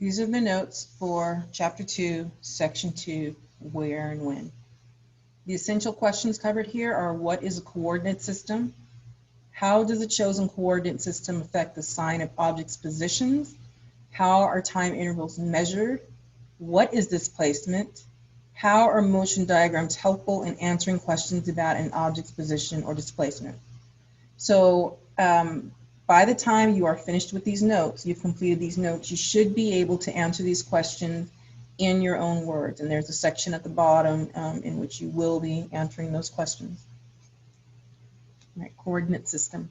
These are the notes for Chapter 2, Section 2, Where and When. The essential questions covered here are: what is a coordinate system? How does a chosen coordinate system affect the sign of objects' positions? How are time intervals measured? What is displacement? How are motion diagrams helpful in answering questions about an object's position or displacement? So by the time you are finished with these notes, you've completed these notes, you should be able to answer these questions in your own words. And there's a section at the bottom in which you will be answering those questions. All right, coordinate system.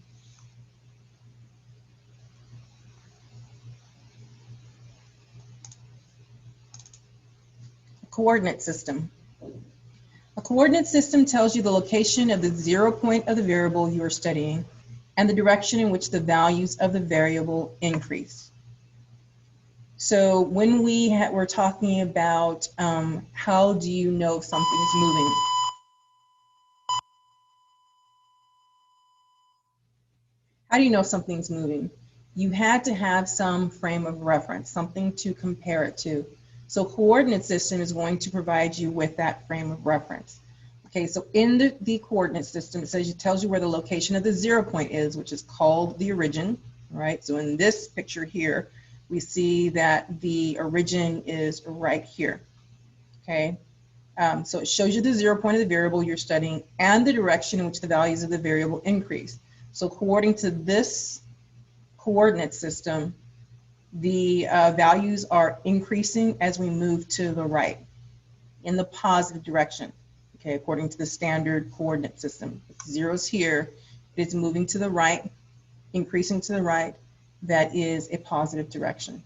Coordinate system. A coordinate system tells you the location of the 0 point of the variable you are studying and the direction in which the values of the variable increase. So when we're talking about how do you know if something is moving? How do you know if something's moving? You had to have some frame of reference, something to compare it to. So coordinate system is going to provide you with that frame of reference. Okay, so in the coordinate system, it tells you where the location of the 0 point is, which is called the origin, right? So in this picture here, we see that the origin is right here, okay? So it shows you the 0 point of the variable you're studying and the direction in which the values of the variable increase. So according to this coordinate system, the values are increasing as we move to the right in the positive direction, okay, according to the standard coordinate system. Zero's here, it's moving to the right, increasing to the right. That is a positive direction.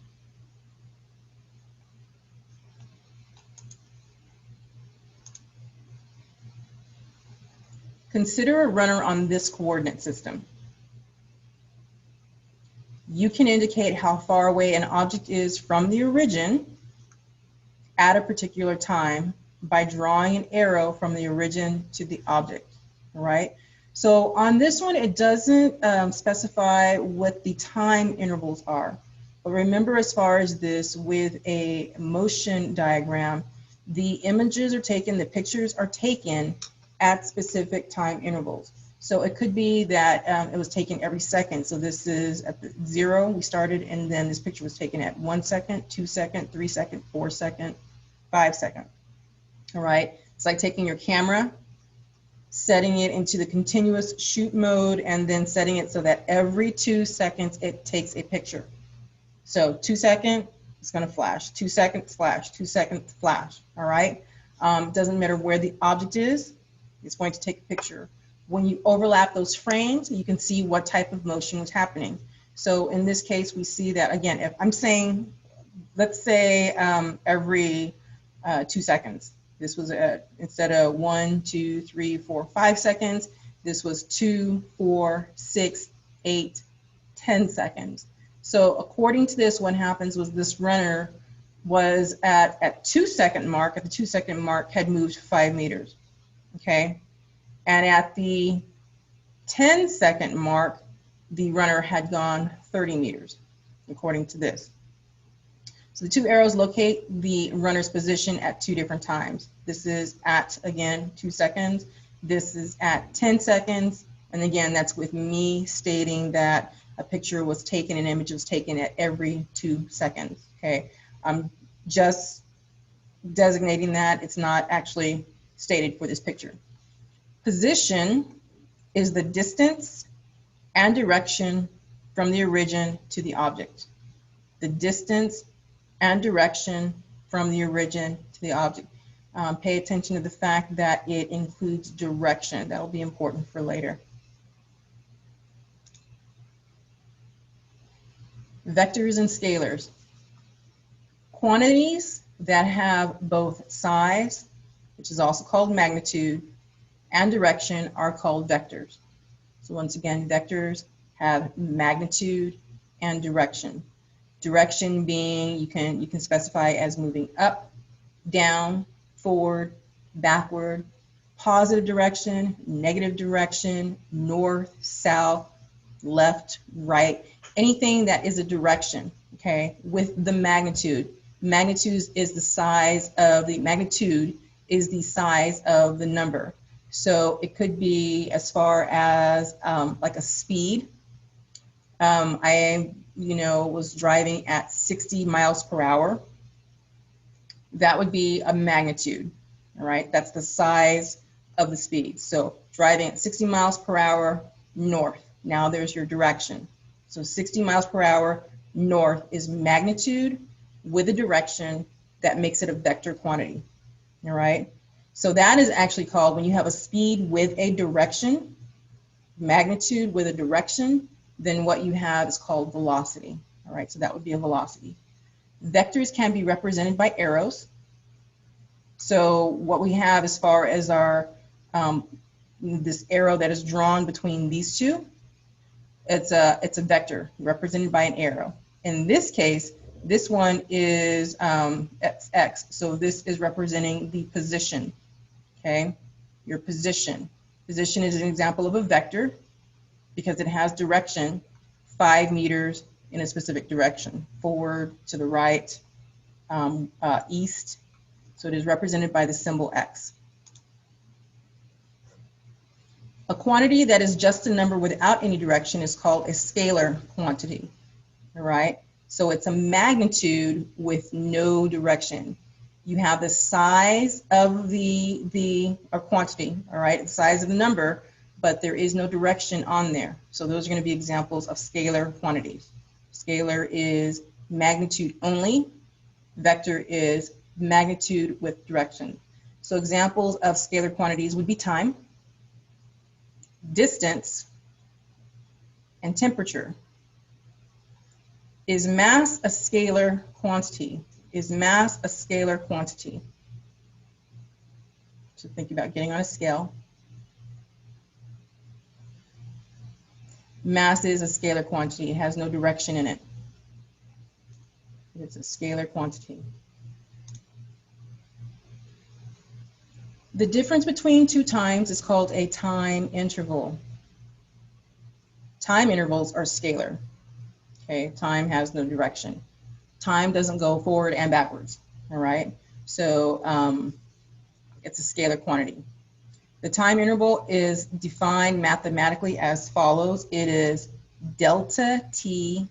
Consider a runner on this coordinate system. You can indicate how far away an object is from the origin at a particular time by drawing an arrow from the origin to the object, right? So on this one, it doesn't specify what the time intervals are. But remember, as far as this, with a motion diagram, the images are taken, the pictures are taken at specific time intervals. So it could be that it was taken every second. So this is at the 0, we started, and then this picture was taken at 1 second, 2 second, 3 second, 4 second, 5 second. All right, it's like taking your camera, setting it into the continuous shoot mode, and then setting it so that every 2 seconds it takes a picture. So 2 seconds, it's gonna flash, 2 seconds, flash, 2 seconds, flash, all right? It doesn't matter where the object is, it's going to take a picture. When you overlap those frames, you can see what type of motion was happening. So in this case, we see that, again, if I'm saying, let's say every 2 seconds. This was instead of 1, 2, 3, 4, 5 seconds, this was 2, 4, 6, 8, 10 seconds. So according to this, what happens was this runner was at 2 second mark, at the 2 second mark, had moved 5 meters, okay? And at the 10 second mark, the runner had gone 30 meters, according to this. So the 2 arrows locate the runner's position at 2 different times. This is at, again, 2 seconds. This is at 10 seconds. And again, that's with me stating that a picture was taken, an image was taken at every 2 seconds, okay? I'm just designating that. It's not actually stated for this picture. Position is the distance and direction from the origin to the object. The distance and direction from the origin to the object. Pay attention to the fact that it includes direction. That will be important for later. Vectors and scalars. Quantities that have both size, which is also called magnitude, and direction are called vectors. So once again, vectors have magnitude and direction. Direction being, you can specify as moving up, down, forward, backward, positive direction, negative direction, north, south, left, right, anything that is a direction, okay, with the magnitude. Magnitude is the size of the number. So it could be as far as like a speed. I, was driving at 60 miles per hour. That would be a magnitude, all right? That's the size of the speed. So driving at 60 miles per hour north. Now there's your direction. So 60 miles per hour north is magnitude with a direction that makes it a vector quantity, all right? So that is actually called, when you have a speed with a direction, magnitude with a direction, then what you have is called velocity, all right? So that would be a velocity. Vectors can be represented by arrows. So what we have as far as our, this arrow that is drawn between these two, it's a vector represented by an arrow. In this case, this one is x, so this is representing the position, okay? Your position. Position is an example of a vector because it has direction, 5 meters in a specific direction, forward, to the right, east. So it is represented by the symbol x. A quantity that is just a number without any direction is called a scalar quantity, all right? So it's a magnitude with no direction. You have the size of the quantity, all right, the size of the number, but there is no direction on there. So those are going to be examples of scalar quantities. Scalar is magnitude only. Vector is magnitude with direction. So examples of scalar quantities would be time, distance, and temperature. Is mass a scalar quantity? Is mass a scalar quantity? So think about getting on a scale. Mass is a scalar quantity. It has no direction in it. It's a scalar quantity. The difference between two times is called a time interval. Time intervals are scalar. Okay, time has no direction. Time doesn't go forward and backwards, all right? So it's a scalar quantity. The time interval is defined mathematically as follows. It is delta t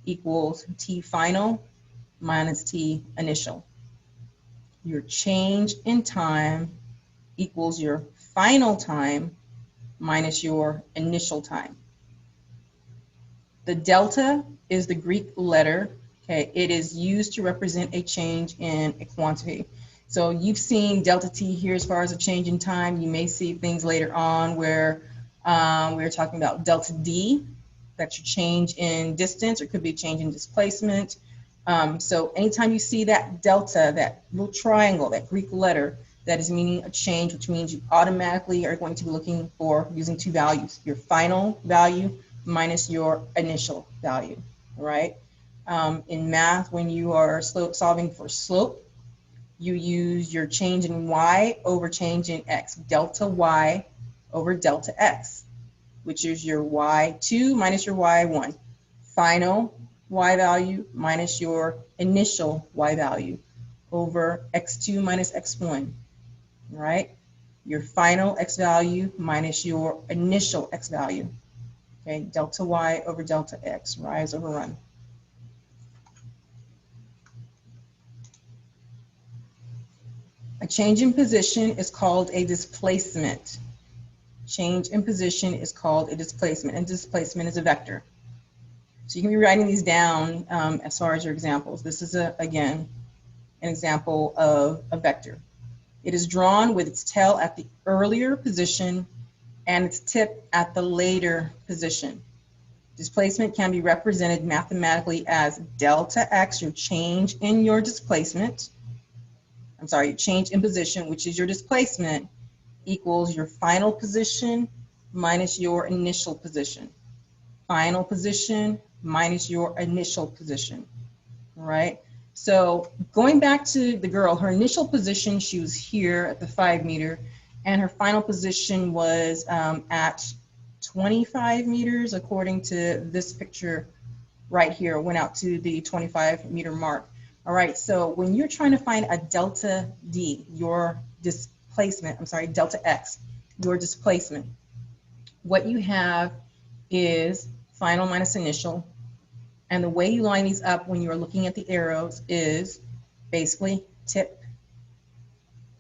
equals t final minus t initial. Your change in time equals your final time minus your initial time. The delta is the Greek letter, okay? It is used to represent a change in a quantity. So you've seen delta t here as far as a change in time. You may see things later on where we're talking about delta d, that's your change in distance, or it could be a change in displacement. So anytime you see that delta, that little triangle, that Greek letter, that is meaning a change, which means you automatically are going to be looking for using two values, your final value minus your initial value, right? In math, when you are solving for slope, you use your change in y over change in x, delta y over delta x, which is your y2 minus your y1. Final y value minus your initial y value over x2 minus x1, right? Your final x value minus your initial x value. Okay, delta y over delta x, rise over run. A change in position is called a displacement. Change in position is called a displacement, and displacement is a vector. So you can be writing these down as far as your examples. This is, again, an example of a vector. It is drawn with its tail at the earlier position and its tip at the later position. Displacement can be represented mathematically as delta x, your change in your displacement. I'm sorry, your change in position, which is your displacement, equals your final position minus your initial position. Final position minus your initial position, all right? So going back to the girl, her initial position, she was here at the 5 meter, and her final position was at 25 meters, according to this picture right here, went out to the 25-meter mark. All right, so when you're trying to find a delta D, your displacement, I'm sorry, delta X, your displacement, what you have is final minus initial. And the way you line these up when you're looking at the arrows is basically tip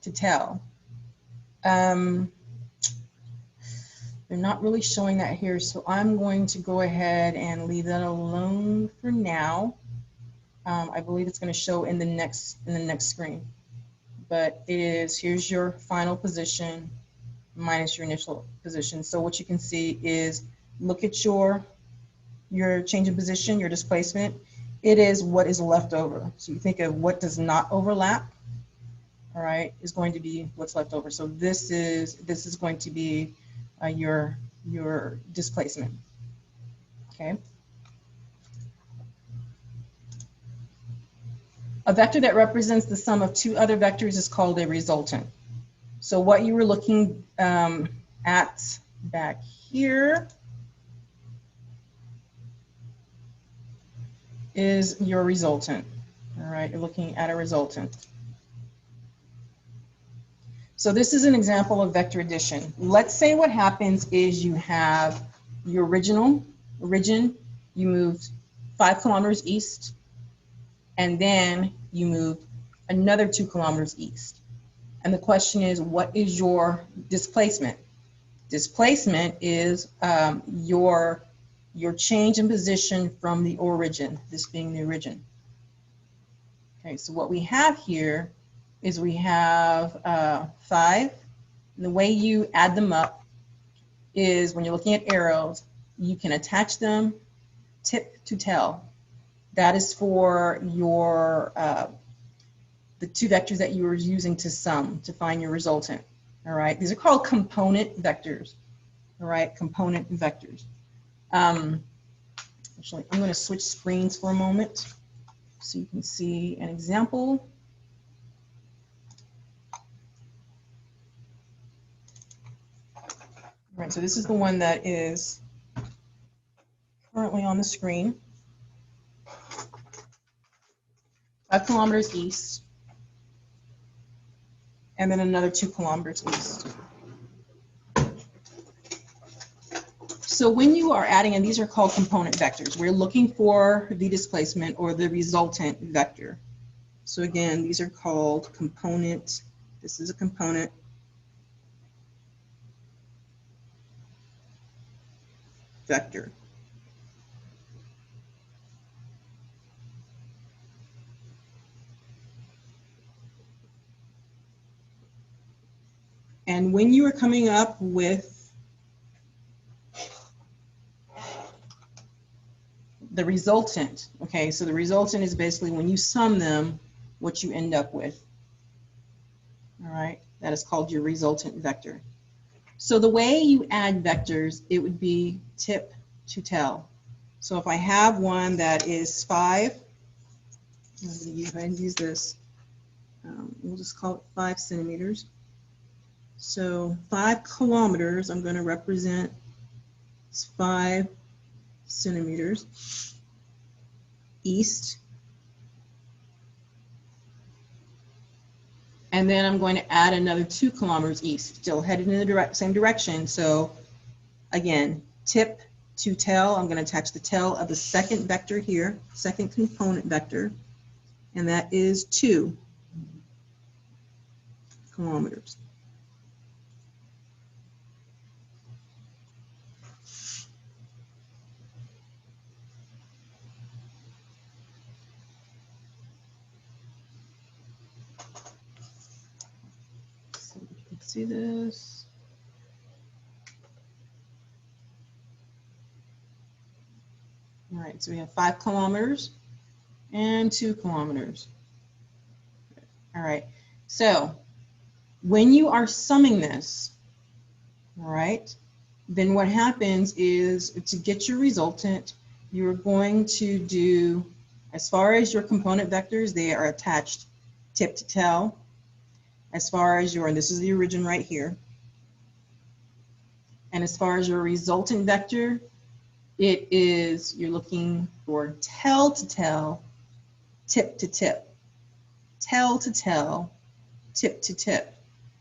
to tail. They're not really showing that here, so I'm going to go ahead and leave that alone for now. I believe it's going to show in the next screen, but it is, here's your final position minus your initial position. So what you can see is, look at your change in position, your displacement. It is what is left over. So you think of what does not overlap, all right, is going to be what's left over. So this is going to be your displacement, okay? A vector that represents the sum of two other vectors is called a resultant. So what you were looking at back here is your resultant, all right? You're looking at a resultant. So this is an example of vector addition. Let's say what happens is you have your origin, you moved 5 kilometers east, and then you moved another 2 kilometers east. And the question is, what is your displacement? Displacement is your change in position from the origin, this being the origin. Okay, so what we have here is we have 5. And the way you add them up is when you're looking at arrows, you can attach them tip to tail. That is for your the two vectors that you were using to sum to find your resultant. All right, these are called component vectors. All right, component vectors. Actually, I'm going to switch screens for a moment so you can see an example. All right, so this is the one that is currently on the screen. 5 kilometers east, and then another 2 kilometers east. So when you are adding, and these are called component vectors, we're looking for the displacement or the resultant vector. So again, these are called component, this is a component vector. And when you are coming up with the resultant, okay, so the resultant is basically when you sum them, what you end up with. All right, that is called your resultant vector. So the way you add vectors, it would be tip to tail. So if I have one that is 5, I'm going to go ahead and use this, we'll just call it 5 centimeters. So 5 kilometers, I'm going to represent 5 centimeters east. And then I'm going to add another 2 kilometers east, still headed in the same direction. So again, tip to tail, I'm going to attach the tail of the second vector here, second component vector, and that is 2 kilometers. So you can see this. All right, so we have 5 kilometers and 2 kilometers. All right, so when you are summing this, all right, then what happens is to get your resultant, you're going to do, as far as your component vectors, they are attached tip to tail. As far as your, and this is the origin right here. And as far as your resultant vector, you're looking for tail to tail, tip to tip, tail to tail, tip to tip.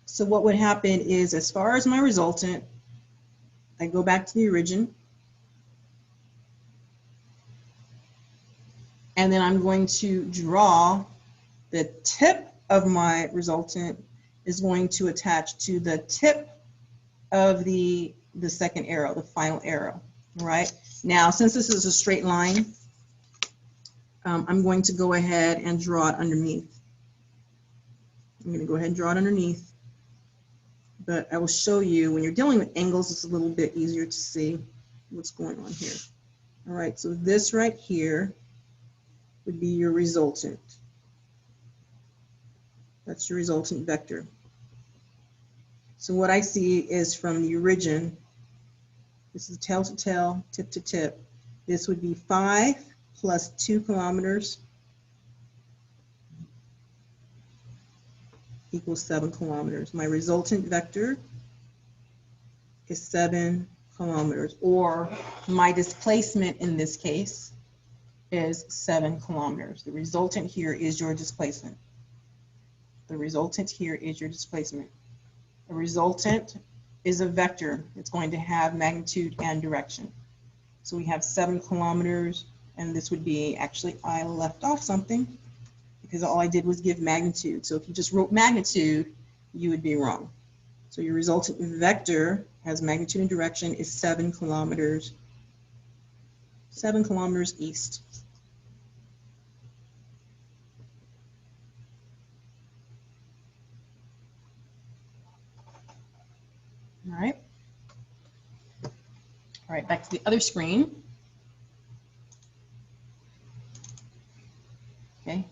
So what would happen is, as far as my resultant, I go back to the origin, and then I'm going to draw the tip of my resultant is going to attach to the tip of the second arrow, the final arrow, right? Now, since this is a straight line, I'm going to go ahead and draw it underneath. I'm going to go ahead and draw it underneath, but I will show you when you're dealing with angles, it's a little bit easier to see what's going on here. All right, so this right here would be your resultant. That's your resultant vector. So what I see is from the origin, this is tail to tail, tip to tip. This would be 5 plus 2 kilometers equals 7 kilometers. My resultant vector is 7 kilometers, or my displacement in this case is 7 kilometers. The resultant here is your displacement. The resultant here is your displacement. A resultant is a vector. It's going to have magnitude and direction. So we have 7 kilometers, and this would be, actually I left off something because all I did was give magnitude. So if you just wrote magnitude, you would be wrong. So your resultant vector has magnitude and direction is 7 kilometers east. All right. All right, back to the other screen. Okay,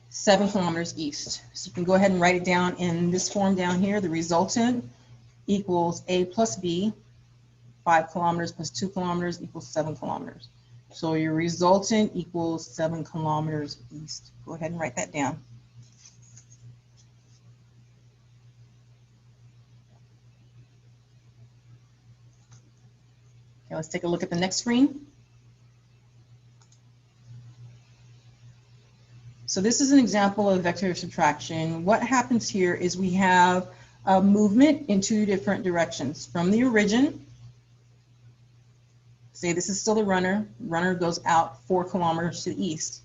7 kilometers east. So you can go ahead and write it down in this form down here. The resultant equals A plus B. 5 kilometers plus 2 kilometers equals 7 kilometers. So your resultant equals 7 kilometers east. Go ahead and write that down. Okay, let's take a look at the next screen. So this is an example of vector subtraction. What happens here is we have a movement in 2 different directions. From the origin, say this is still the runner goes out 4 kilometers to the east.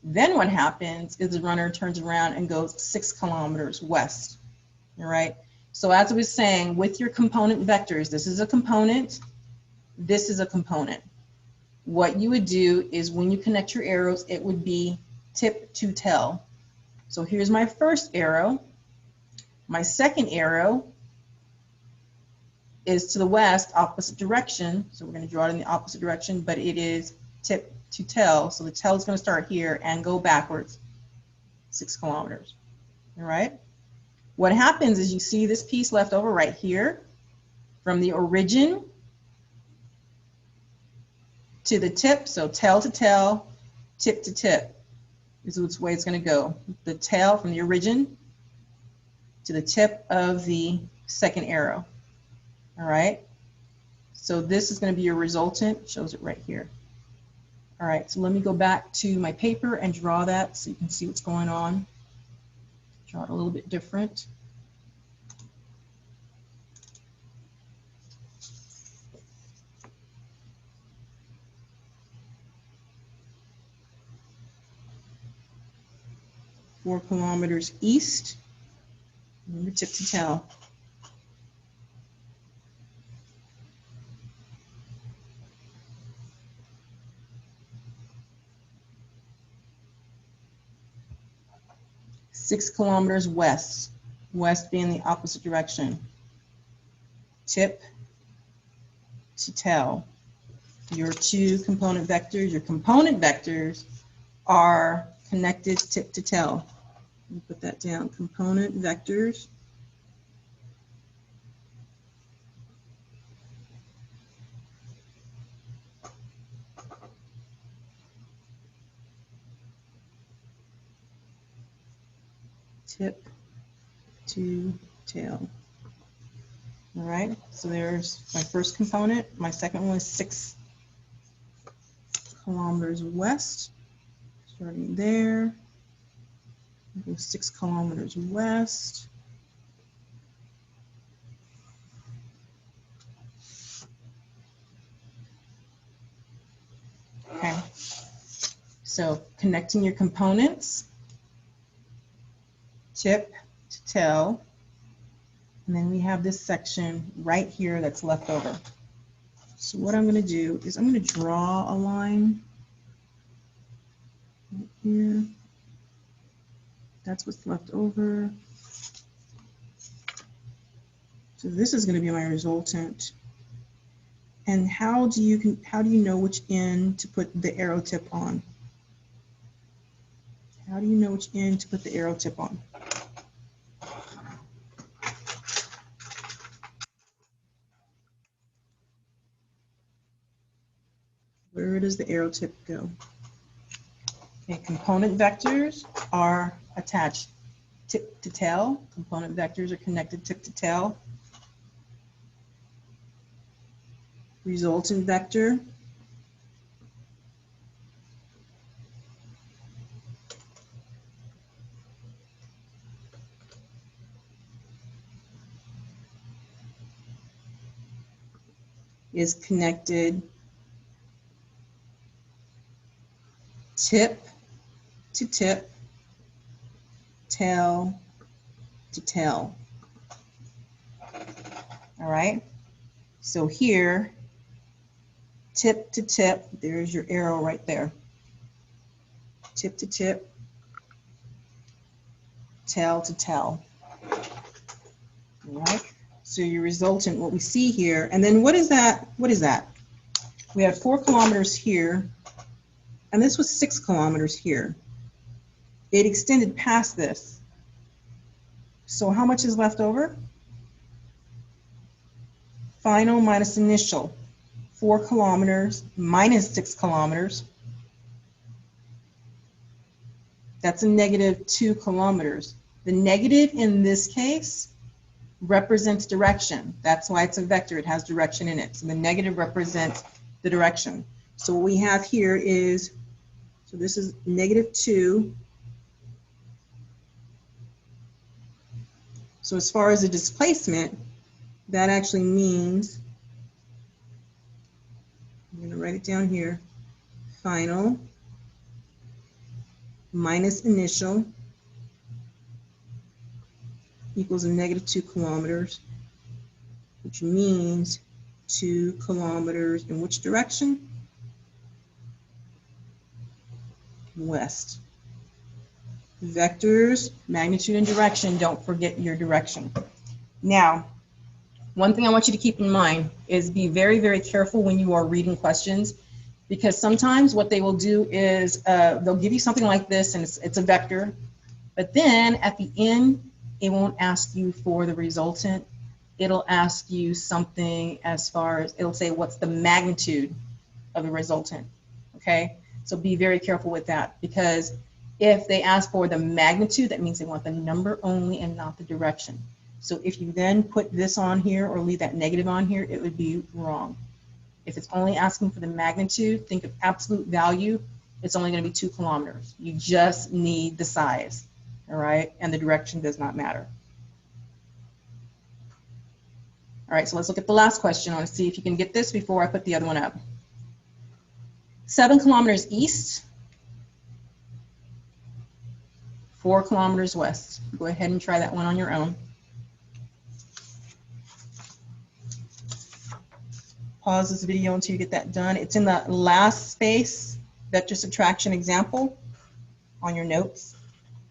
Then what happens is the runner turns around and goes 6 kilometers west. All right. So as I was saying, with your component vectors, this is a component, this is a component. What you would do is when you connect your arrows, it would be tip to tail. So here's my first arrow. My second arrow is to the west, opposite direction. So we're going to draw it in the opposite direction, but it is tip to tail. So the tail is going to start here and go backwards 6 kilometers. All right. What happens is you see this piece left over right here from the origin to the tip. So tail to tail, tip to tip. This is the way it's going to go. The tail from the origin to the tip of the second arrow. All right. So this is going to be your resultant. Shows it right here. All right. So let me go back to my paper and draw that so you can see what's going on. Draw it a little bit different. Four kilometers east. Remember, tip to tail. Six kilometers west. West being the opposite direction. Tip to tail. Your 2 component vectors. Your component vectors are connected tip to tail. Let me put that down. Component vectors. Tip to tail. All right, so there's my first component. My second one is 6 kilometers west, starting there. Go 6 kilometers west. Okay, so connecting your components, tip to tail, and then we have this section right here that's left over. So what I'm going to do is I'm going to draw a line right here. That's what's left over. So this is going to be my resultant. And how do you know which end to put the arrow tip on? How do you know which end to put the arrow tip on? Where does the arrow tip go? Okay, component vectors are attached tip to tail. Component vectors are connected tip to tail. Resultant vector is connected tip to tip, tail to tail. All right, so here, tip to tip, there's your arrow right there. Tip to tip, tail to tail. All right, so your resultant, what we see here, and then what is that? What is that? We have 4 kilometers here, and this was 6 kilometers here. It extended past this. So how much is left over? Final minus initial. 4 kilometers minus 6 kilometers. That's a negative 2 kilometers. The negative in this case represents direction. That's why it's a vector. It has direction in it. So the negative represents the direction. So what we have here is, so this is negative 2. So as far as the displacement, that actually means, I'm going to write it down here, final minus initial equals a negative 2 kilometers, which means 2 kilometers in which direction? West. Vectors, magnitude and direction, don't forget your direction. Now, one thing I want you to keep in mind is be very, very careful when you are reading questions, because sometimes what they will do is they'll give you something like this and it's a vector, but then at the end, it won't ask you for the resultant. It'll ask you something as far as, it'll say what's the magnitude of the resultant, okay? So be very careful with that, because if they ask for the magnitude, that means they want the number only and not the direction. So if you then put this on here or leave that negative on here, it would be wrong. If it's only asking for the magnitude, think of absolute value, it's only going to be 2 kilometers. You just need the size, all right? And the direction does not matter. All right, so let's look at the last question. I want to see if you can get this before I put the other one up. 7 kilometers east, 4 kilometers west. Go ahead and try that one on your own. Pause this video until you get that done. It's in the last space, vector subtraction example on your notes,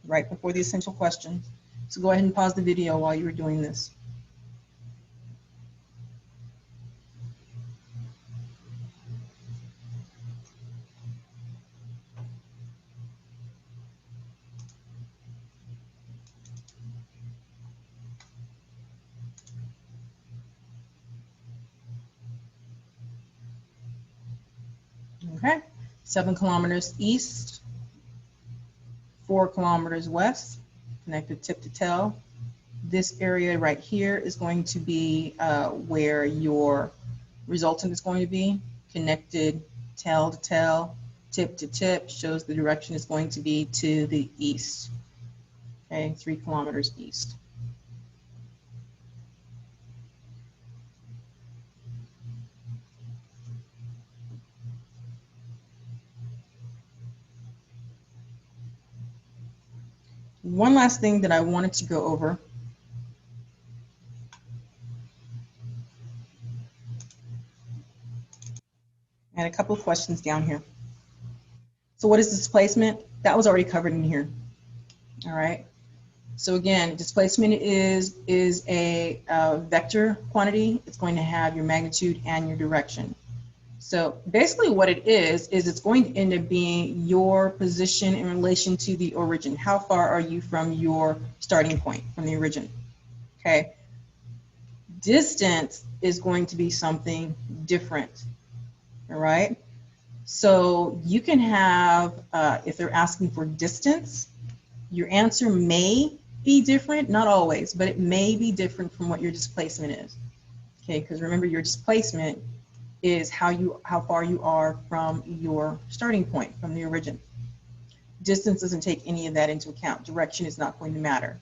right before the essential questions. So go ahead and pause the video while you are doing this. Okay, 7 kilometers east, 4 kilometers west, connected tip to tail. This area right here is going to be where your resultant is going to be, connected tail to tail. tip to tip shows the direction is going to be to the east. Okay, 3 kilometers east. One last thing that I wanted to go over. And a couple of questions down here. So what is displacement? That was already covered in here. All right. So again, displacement is a vector quantity. It's going to have your magnitude and your direction. So basically what it is it's going to end up being your position in relation to the origin. How far are you from your starting point, from the origin? Okay. Distance is going to be something different. All right. So you can have, if they're asking for distance, your answer may be different, not always, but it may be different from what your displacement is. Okay, because remember your displacement is how far you are from your starting point, from the origin. Distance doesn't take any of that into account. Direction is not going to matter.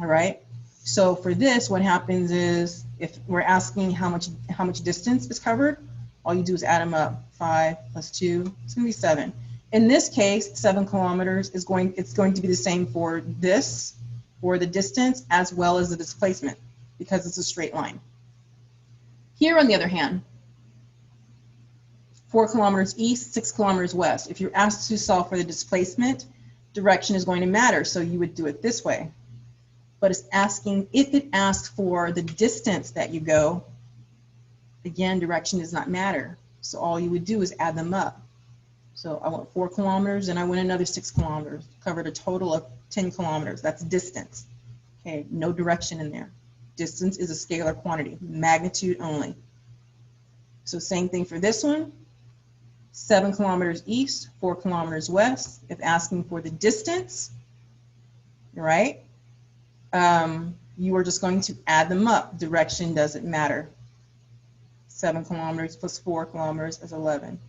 All right. So for this, what happens is if we're asking how much distance is covered, all you do is add them up. 5 plus 2, it's going to be 7. In this case, 7 kilometers is going to be the same for this, for the distance, as well as the displacement, because it's a straight line. Here, on the other hand, 4 kilometers east, 6 kilometers west. If you're asked to solve for the displacement, direction is going to matter, so you would do it this way. But it's asking, if it asks for the distance that you go, again, direction does not matter. So all you would do is add them up. So I went 4 kilometers and I went another 6 kilometers, covered a total of 10 kilometers. That's distance. Okay, no direction in there. Distance is a scalar quantity, magnitude only. So same thing for this one. 7 kilometers east, 4 kilometers west. If asking for the distance, right, you are just going to add them up. Direction doesn't matter. 7 kilometers plus 4 kilometers is 11.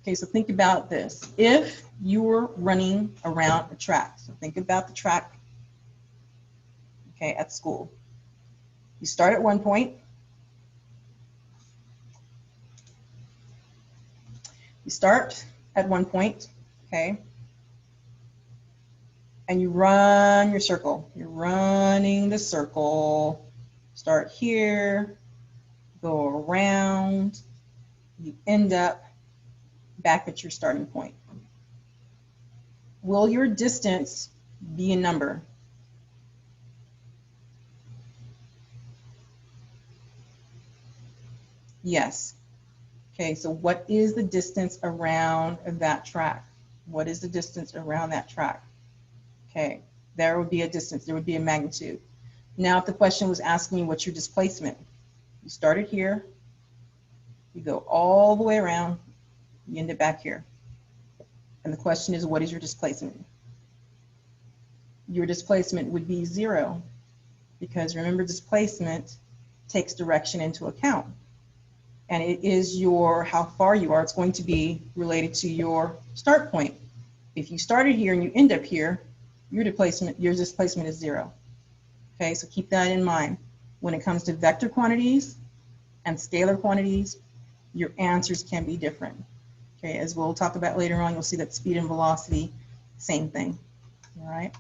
Okay, so think about this. If you were running around a track, so think about the track, okay, at school. You start at one point. You start at one point, okay, and you run your circle. You're running the circle. Start here, go around, you end up back at your starting point. Will your distance be a number? Yes. Okay, so what is the distance around that track? What is the distance around that track? Okay, there would be a distance, there would be a magnitude. Now, if the question was asking you what's your displacement, you started here, you go all the way around, you end it back here. And the question is, what is your displacement? Your displacement would be 0, because remember, displacement takes direction into account. And it is how far you are. It's going to be related to your start point. If you started here and you end up here, your displacement is 0. Okay, so keep that in mind. When it comes to vector quantities and scalar quantities, your answers can be different. Okay, as we'll talk about later on, you'll see that speed and velocity, same thing. All right.